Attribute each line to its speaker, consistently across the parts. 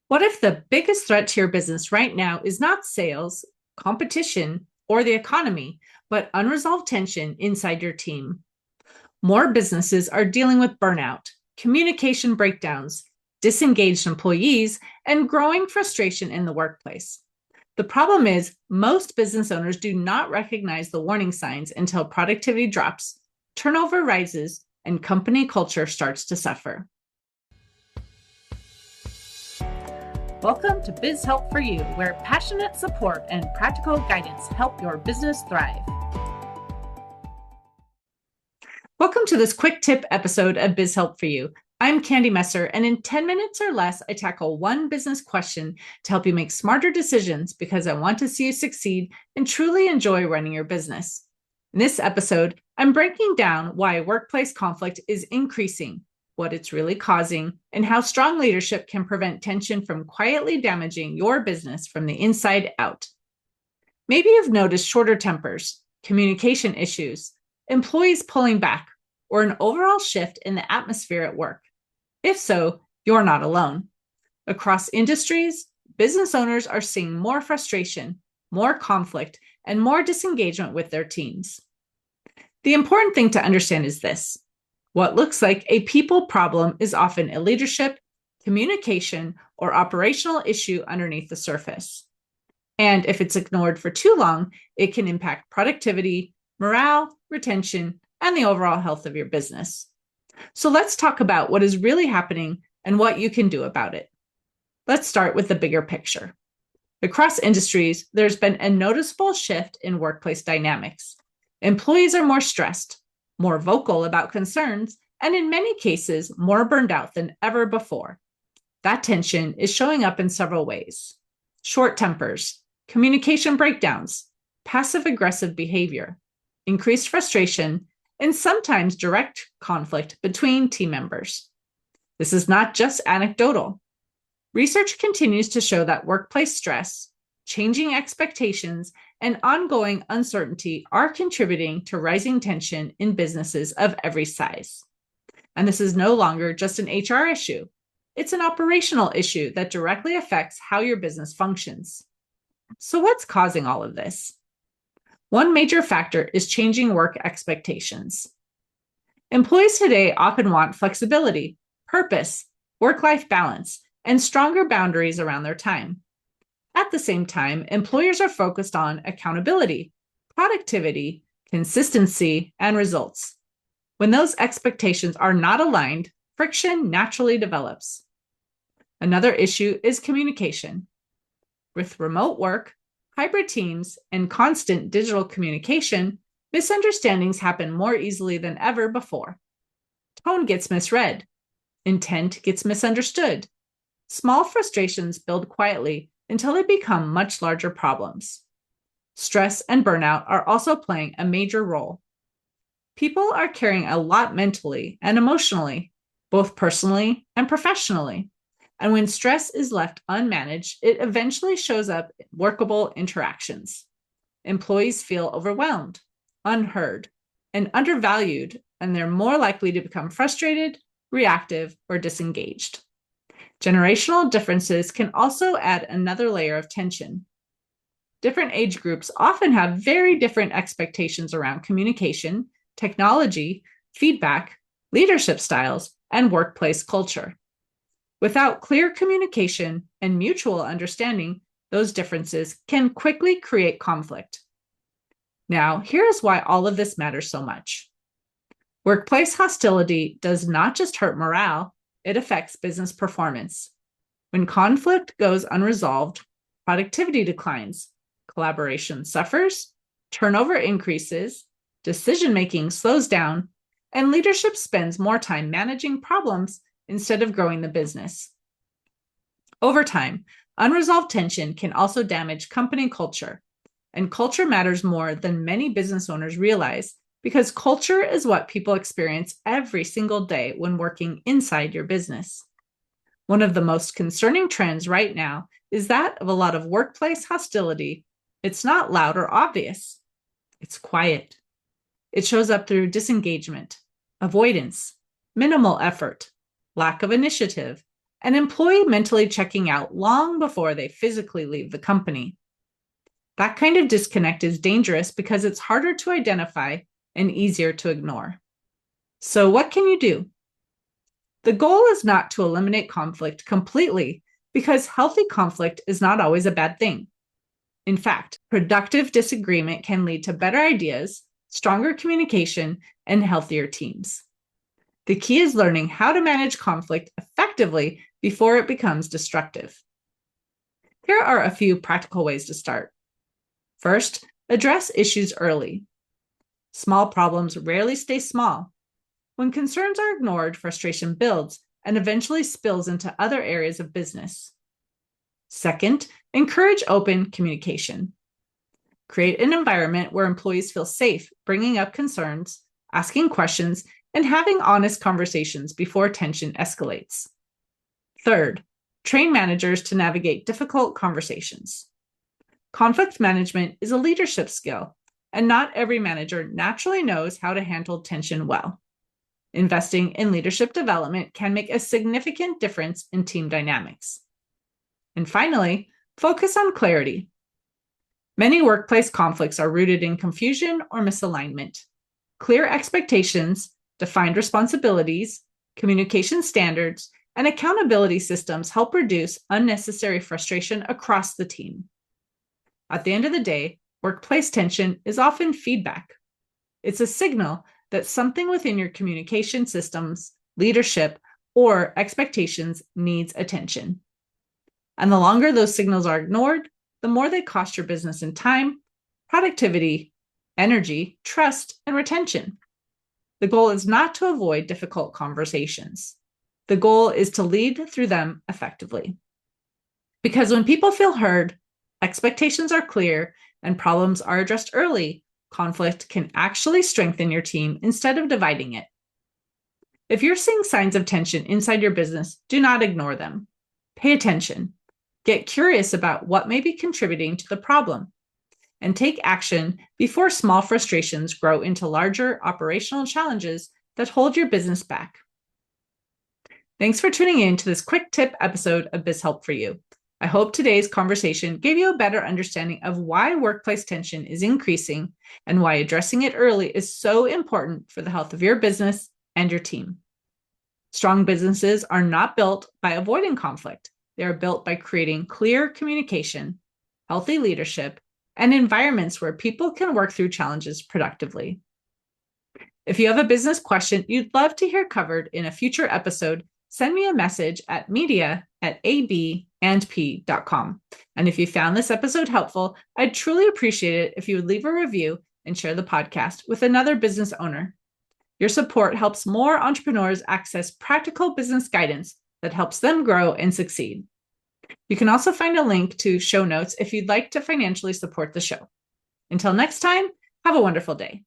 Speaker 1: What if the biggest threat to your business right now is not sales, competition, or the economy, but unresolved tension inside your team? More businesses are dealing with burnout, communication breakdowns, disengaged employees, and growing frustration in the workplace. The problem is, most business owners do not recognize the warning signs until productivity drops, turnover rises, and company culture starts to suffer. Welcome to Biz Help For You, where passionate support and practical guidance help your business thrive. Welcome to this quick tip episode of Biz Help For You. I'm Candy Messer, and in 10 minutes or less, I tackle one business question to help you make smarter decisions because I want to see you succeed and truly enjoy running your business. In this episode, I'm breaking down why workplace conflict is increasing, what it's really causing, and how strong leadership can prevent tension from quietly damaging your business from the inside out. Maybe you've noticed shorter tempers, communication issues, employees pulling back, or an overall shift in the atmosphere at work. If so, you're not alone. Across industries, business owners are seeing more frustration, more conflict, and more disengagement with their teams. The important thing to understand is this. What looks like a people problem is often a leadership, communication, or operational issue underneath the surface. And if it's ignored for too long, it can impact productivity, morale, retention, and the overall health of your business. So let's talk about what is really happening and what you can do about it. Let's start with the bigger picture. Across industries, there's been a noticeable shift in workplace dynamics. Employees are more stressed, more vocal about concerns, and in many cases, more burned out than ever before. That tension is showing up in several ways. Short tempers, communication breakdowns, passive-aggressive behavior, increased frustration, and sometimes direct conflict between team members. This is not just anecdotal. Research continues to show that workplace stress, changing expectations, and ongoing uncertainty are contributing to rising tension in businesses of every size. And this is no longer just an HR issue. It's an operational issue that directly affects how your business functions. So what's causing all of this? One major factor is changing work expectations. Employees today often want flexibility, purpose, work-life balance, and stronger boundaries around their time. At the same time, employers are focused on accountability, productivity, consistency, and results. When those expectations are not aligned, friction naturally develops. Another issue is communication. With remote work, hybrid teams, and constant digital communication, misunderstandings happen more easily than ever before. Tone gets misread. Intent gets misunderstood. Small frustrations build quietly until they become much larger problems. Stress and burnout are also playing a major role. People are carrying a lot mentally and emotionally, both personally and professionally. And when stress is left unmanaged, it eventually shows up in workable interactions. Employees feel overwhelmed, unheard, and undervalued, and they're more likely to become frustrated, reactive, or disengaged. Generational differences can also add another layer of tension. Different age groups often have very different expectations around communication, technology, feedback, leadership styles, and workplace culture. Without clear communication and mutual understanding, those differences can quickly create conflict. Now, here's why all of this matters so much. Workplace hostility does not just hurt morale, it affects business performance. When conflict goes unresolved, productivity declines, collaboration suffers, turnover increases, decision-making slows down, and leadership spends more time managing problems instead of growing the business. Over time, unresolved tension can also damage company culture, and culture matters more than many business owners realize because culture is what people experience every single day when working inside your business. One of the most concerning trends right now is that of a lot of workplace hostility. It's not loud or obvious. It's quiet. It shows up through disengagement, avoidance, minimal effort, lack of initiative, an employee mentally checking out long before they physically leave the company. That kind of disconnect is dangerous because it's harder to identify and easier to ignore. So what can you do? The goal is not to eliminate conflict completely, because healthy conflict is not always a bad thing. In fact, productive disagreement can lead to better ideas, stronger communication, and healthier teams. The key is learning how to manage conflict effectively before it becomes destructive. Here are a few practical ways to start. First, address issues early. Small problems rarely stay small. When concerns are ignored, frustration builds and eventually spills into other areas of business. Second, encourage open communication. Create an environment where employees feel safe bringing up concerns, asking questions, and having honest conversations before tension escalates. Third, train managers to navigate difficult conversations. Conflict management is a leadership skill, and not every manager naturally knows how to handle tension well. Investing in leadership development can make a significant difference in team dynamics. And finally, focus on clarity. Many workplace conflicts are rooted in confusion or misalignment. Clear expectations, defined responsibilities, communication standards, and accountability systems help reduce unnecessary frustration across the team. At the end of the day, workplace tension is often feedback. It's a signal that something within your communication systems, leadership, or expectations needs attention. And the longer those signals are ignored, the more they cost your business in time, productivity, energy, trust, and retention. The goal is not to avoid difficult conversations. The goal is to lead through them effectively. Because when people feel heard, expectations are clear, and problems are addressed early, conflict can actually strengthen your team instead of dividing it. If you're seeing signs of tension inside your business, do not ignore them. Pay attention. Get curious about what may be contributing to the problem, and take action before small frustrations grow into larger operational challenges that hold your business back. Thanks for tuning in to this quick tip episode of Biz Help For You. I hope today's conversation gave you a better understanding of why workplace tension is increasing and why addressing it early is so important for the health of your business and your team. Strong businesses are not built by avoiding conflict. They are built by creating clear communication, healthy leadership, and environments where people can work through challenges productively. If you have a business question you'd love to hear covered in a future episode, send me a message at media@abandp.com. And if you found this episode helpful, I'd truly appreciate it if you would leave a review and share the podcast with another business owner. Your support helps more entrepreneurs access practical business guidance that helps them grow and succeed. You can also find a link to show notes if you'd like to financially support the show. Until next time, have a wonderful day.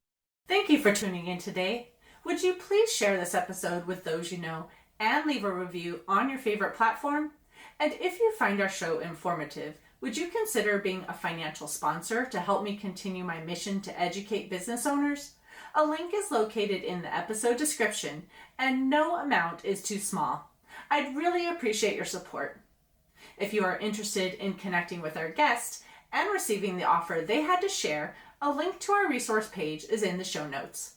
Speaker 1: Thank you for tuning in today. Would you please share this episode with those you know and leave a review on your favorite platform? And if you find our show informative, would you consider being a financial sponsor to help me continue my mission to educate business owners? A link is located in the episode description, and no amount is too small. I'd really appreciate your support. If you are interested in connecting with our guest and receiving the offer they had to share, a link to our resource page is in the show notes.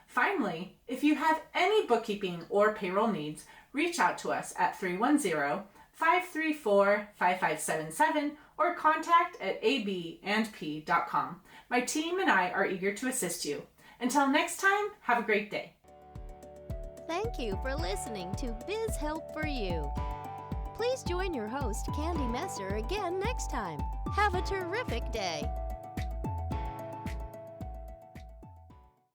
Speaker 1: Finally, if you have any bookkeeping or payroll needs, reach out to us at 310-534-5577 or contact@abandp.com. My team and I are eager to assist you. Until next time, have a great day.
Speaker 2: Thank you for listening to Biz Help For You. Please join your host, Candy Messer, again next time. Have a terrific day.